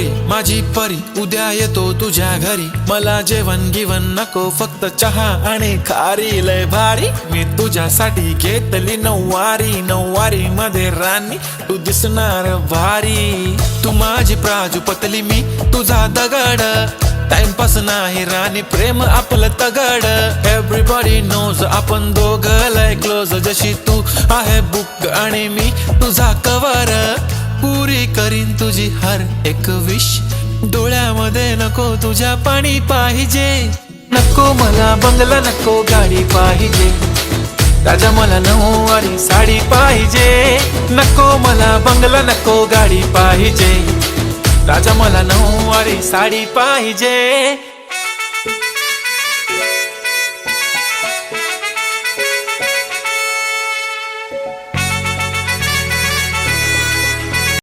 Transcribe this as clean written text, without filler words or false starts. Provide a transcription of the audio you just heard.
परी माझी परी उद्या येतो तुझ्या घरी, मला जेवण गिवण नको फक्त चहा आणि खारी, लय भारी मी तुझ्यासाठी घेतली नऊवारी, नऊवारी मध्ये राणी तू दिसणार भारी, तू माझी प्राजूपतली मी तुझा दगड, टाइमपास नाही राणी प्रेम आपलं तगड, एव्हरीबॉडी नोज आपण दोघं लय क्लोज, जशी तू आहे बुक आणि मी तुझा कवर, पुरी करीन तुझी हर एक विश, डोळ्यामध्ये नको तुझ्या पाणी पाहिजे, नको मला बंगला नको गाडी पाहिजे, राजा मला नऊवारी साडी पाहिजे, नको मला बंगला नको गाडी पाहिजे, राजा मला नऊवारी साडी पाहिजे।